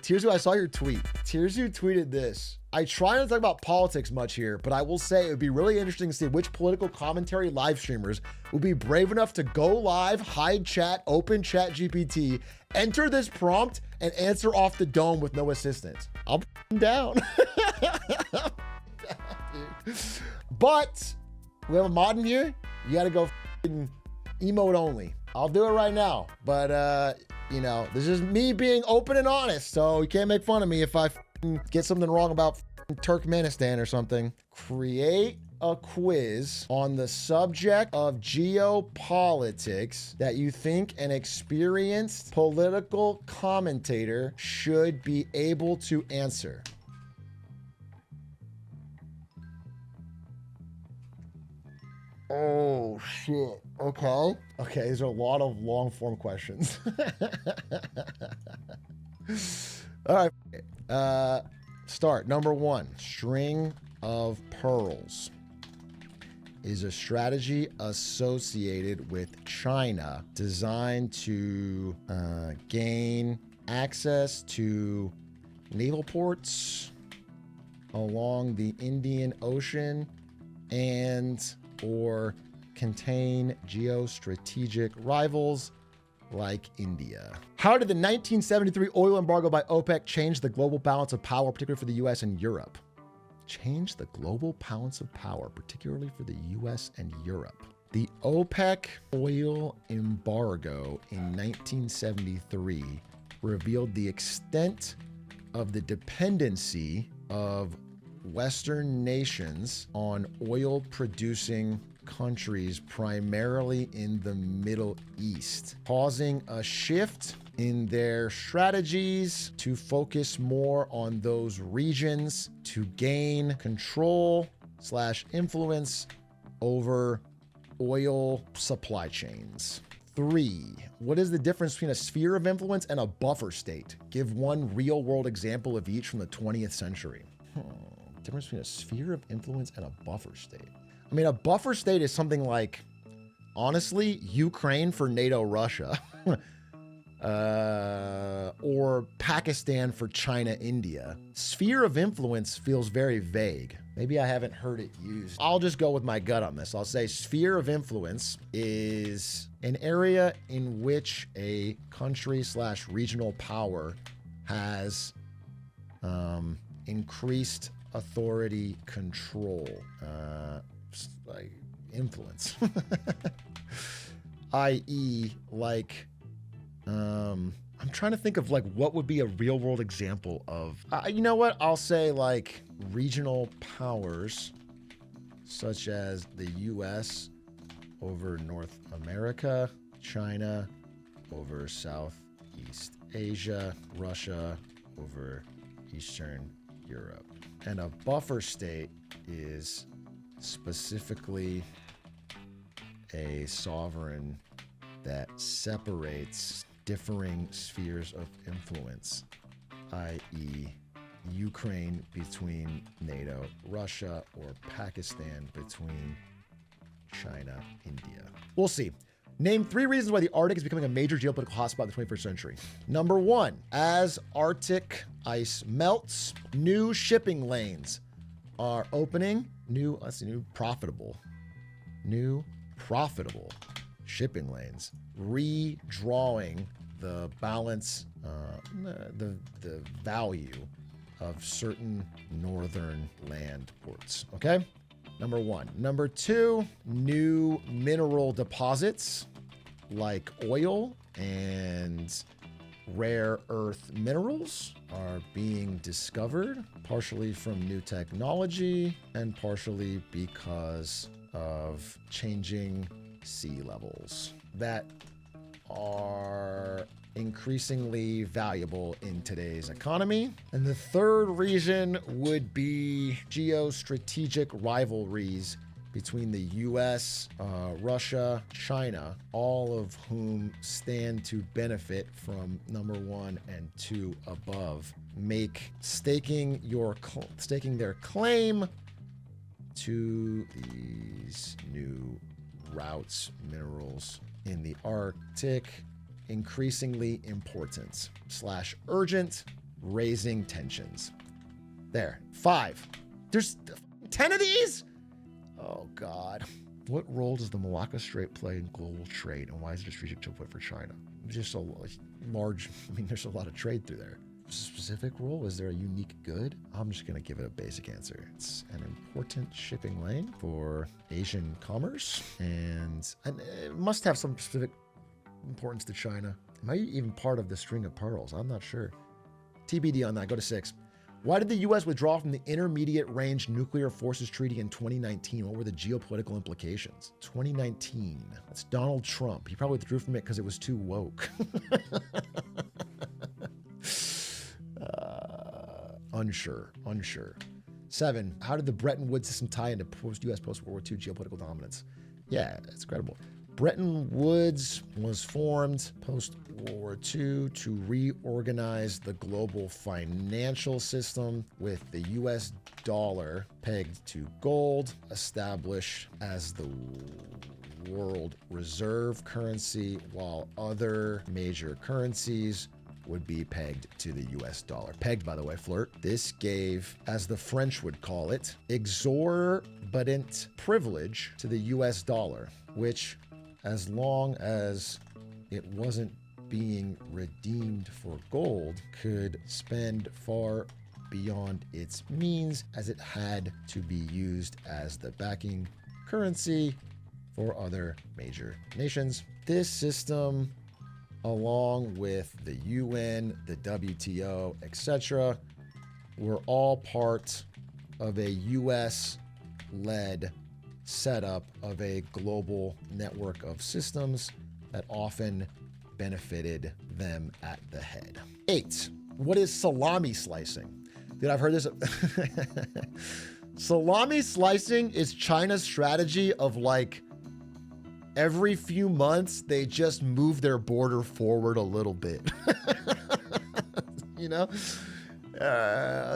Tirzu, I saw your tweet. Tirzu tweeted this. I try not to talk about politics much here, but I will say it would be really interesting to see which political commentary live streamers would be brave enough to go live, hide chat, open chat GPT, enter this prompt, and answer off the dome with no assistance. I'm down. But we have a mod in here. You got to go emote only. I'll do it right now. But, you know, this is me being open and honest. So you can't make fun of me if I get something wrong about Turkmenistan or something. Create a quiz on the subject of geopolitics that you think an experienced political commentator should be able to answer. Oh, shit. Okay. Okay, these are a lot of long form questions. All right. Start. Number one, string of pearls is a strategy associated with China designed to gain access to naval ports along the Indian Ocean and or contain geostrategic rivals like India. How did the 1973 oil embargo by OPEC change the global balance of power, particularly for the US and Europe? Change the global balance of power, particularly for the US and Europe. The OPEC oil embargo in 1973 revealed the extent of the dependency of Western nations on oil-producing countries, primarily in the Middle East, causing a shift in their strategies to focus more on those regions to gain control/influence over oil supply chains. 3. What is the difference between a sphere of influence and a buffer state? Give one real-world example of each from the 20th century. Difference between a sphere of influence and a buffer state. I mean, a buffer state is something like, honestly, Ukraine for NATO Russia, or Pakistan for China India. Sphere of influence feels very vague. Maybe I haven't heard it used. I'll just go with my gut on this. I'll say sphere of influence is an area in which a country/regional power has increased authority, control, like influence, i.e. like, I'm trying to think of like what would be a real world example of, you know what? I'll say like regional powers such as the US over North America, China over Southeast Asia, Russia over Eastern Europe. And a buffer state is specifically a sovereign that separates differing spheres of influence, i.e. Ukraine between NATO, Russia, or Pakistan between China, India. We'll see. Name 3 reasons why the Arctic is becoming a major geopolitical hotspot in the 21st century. Number 1, as Arctic ice melts, new shipping lanes are opening. New profitable shipping lanes, redrawing the balance, the value of certain northern land ports. Okay. Number 1. Number 2, new mineral deposits like oil and rare earth minerals are being discovered, partially from new technology and partially because of changing sea levels that are increasingly valuable in today's economy. And the third reason would be geostrategic rivalries between the US, Russia, China, all of whom stand to benefit from number 1 and 2 above, make staking their claim to these new routes, minerals in the Arctic increasingly important / urgent raising tensions. There. 5. There's 10 of these? Oh, God. What role does the Malacca Strait play in global trade, and why is it a strategic choke point for China? Just a large, there's a lot of trade through there. Specific role? Is there a unique good? I'm just going to give it a basic answer. It's an important shipping lane for Asian commerce, and it must have some specific importance to China. Am I even part of the string of pearls? I'm not sure. TBD on that. Go to 6. Why did the U.S. withdraw from the Intermediate Range Nuclear Forces Treaty in 2019? What were the geopolitical implications? 2019. That's Donald Trump. He probably withdrew from it because it was too woke. Unsure. 7. How did the Bretton Woods system tie into post-U.S. post-World War II geopolitical dominance? Yeah, it's incredible. Bretton Woods was formed post-World War II to reorganize the global financial system with the U.S. dollar pegged to gold, established as the world reserve currency, while other major currencies would be pegged to the U.S. dollar. Pegged, by the way, flirt. This gave, as the French would call it, exorbitant privilege to the U.S. dollar, which, as long as it wasn't being redeemed for gold, could spend far beyond its means, as it had to be used as the backing currency for other major nations. This system, along with the UN, the WTO, etc., were all part of a US-led setup of a global network of systems that often benefited them at the head. 8. What is salami slicing? Dude, I've heard this. Salami slicing is China's strategy of like every few months, they just move their border forward a little bit. You know?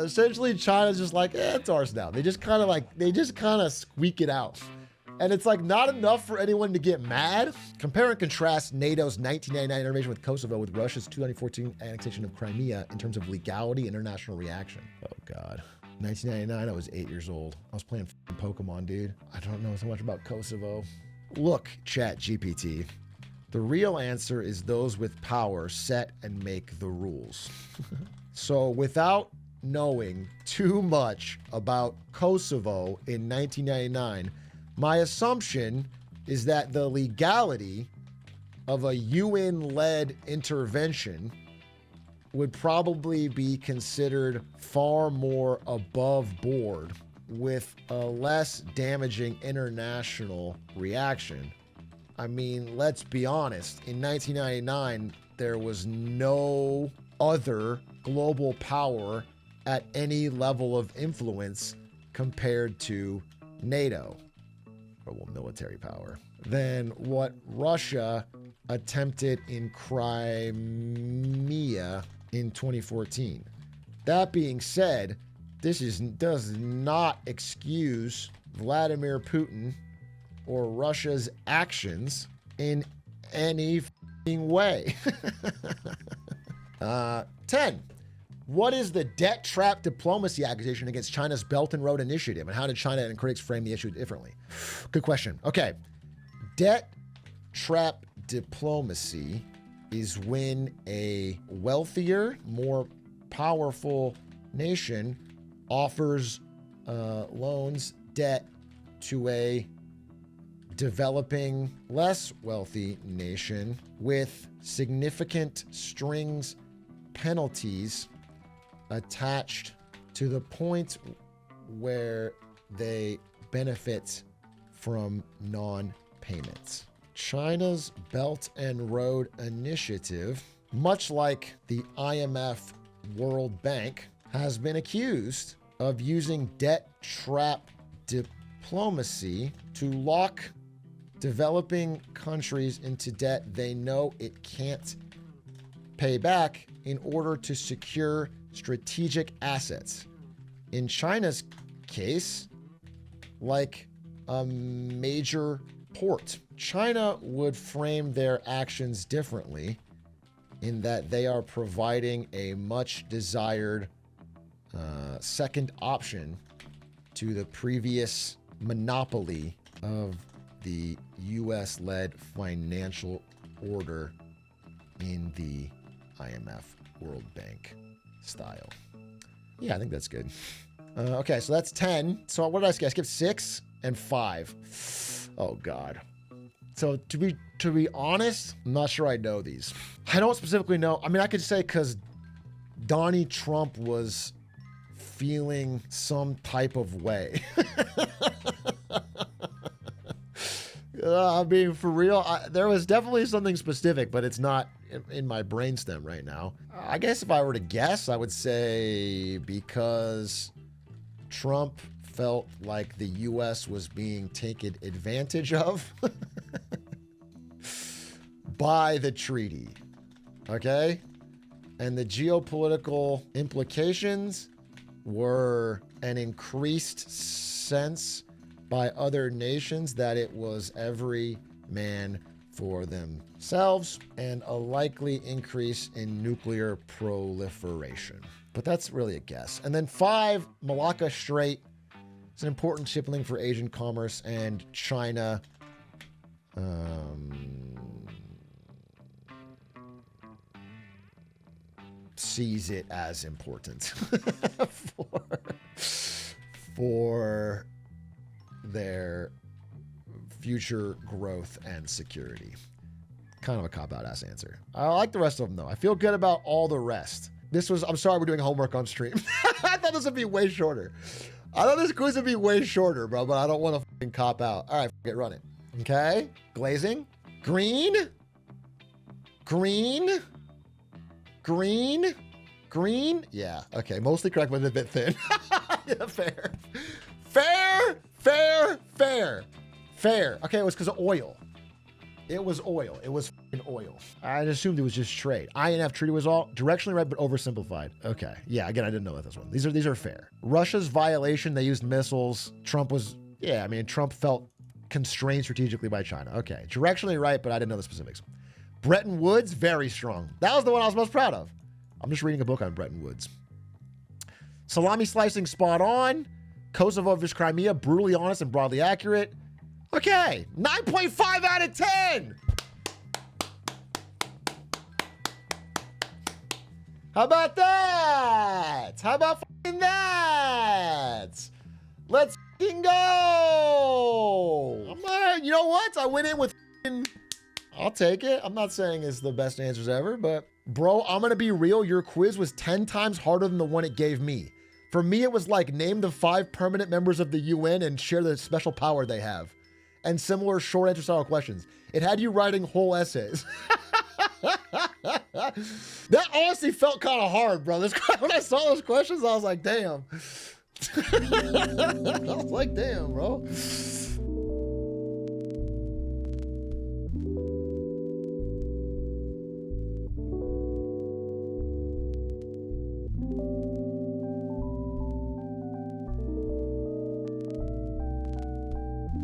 Essentially, China's just like, it's ours now. They just kind of squeak it out. And it's like not enough for anyone to get mad. Compare and contrast NATO's 1999 intervention with Kosovo with Russia's 2014 annexation of Crimea in terms of legality and international reaction. Oh, God. 1999, I was 8 years old. I was playing Pokemon, dude. I don't know so much about Kosovo. Look, ChatGPT, the real answer is those with power set and make the rules. So without knowing too much about Kosovo in 1999, my assumption is that the legality of a UN-led intervention would probably be considered far more above board with a less damaging international reaction. I mean, let's be honest. In 1999, there was no other global power at any level of influence compared to NATO, or well, military power, than what Russia attempted in Crimea in 2014. That being said, this does not excuse Vladimir Putin or Russia's actions in any way. 10. What is the debt trap diplomacy accusation against China's Belt and Road Initiative, and how did China and critics frame the issue differently? Good question. Okay. Debt trap diplomacy is when a wealthier, more powerful nation offers loans, debt to a developing, less wealthy nation with significant strings, penalties attached to the point where they benefit from non-payments. China's Belt and Road Initiative, much like the IMF World Bank, has been accused of using debt trap diplomacy to lock developing countries into debt they know it can't pay back in order to secure strategic assets. In China's case, like a major port. China would frame their actions differently in that they are providing a much desired second option to the previous monopoly of the US-led financial order in the IMF World Bank style. Yeah, I think that's good. Okay, so that's 10. So what did I skip? I skipped 6 and 5. Oh, God. So to be honest, I'm not sure I know these. I don't specifically know. I mean, I could say because Donnie Trump was feeling some type of way. I mean, for real, there was definitely something specific, but it's not in my brainstem right now. I guess if I were to guess, I would say because Trump felt like the U.S. was being taken advantage of by the treaty, okay? And the geopolitical implications were an increased sense by other nations that it was every man for themselves and a likely increase in nuclear proliferation. But that's really a guess. And then 5, Malacca Strait. It's an important shipping link for Asian commerce, and China sees it as important for their future growth and security. Kind of a cop-out ass answer. I like the rest of them though. I feel good about all the rest. I'm sorry we're doing homework on stream. I thought this would be way shorter. I thought this quiz would be way shorter, bro, but I don't want to fucking cop out. All right, get running. Okay, glazing. Green. Yeah, okay, mostly correct, but a bit thin. Yeah, fair. Okay, it was because of oil. It was oil. It was oil. I assumed it was just trade. INF treaty was all directionally right, but oversimplified. Okay. Yeah, again, I didn't know that this one. These are fair. Russia's violation, they used missiles. Trump felt constrained strategically by China. Okay. Directionally right, but I didn't know the specifics. Bretton Woods, very strong. That was the one I was most proud of. I'm just reading a book on Bretton Woods. Salami slicing, spot on. Kosovo versus Crimea, brutally honest and broadly accurate. Okay, 9.5 out of 10. How about that? How about fucking that? Let's fucking go. You know what? I went in with I'll take it. I'm not saying it's the best answers ever, but bro, I'm gonna be real. Your quiz was 10 times harder than the one it gave me. For me, it was like name the 5 permanent members of the UN and share the special power they have. And similar short answer style questions. It had you writing whole essays. That honestly felt kind of hard, bro. When I saw those questions, I was like, damn. I was like, damn, bro.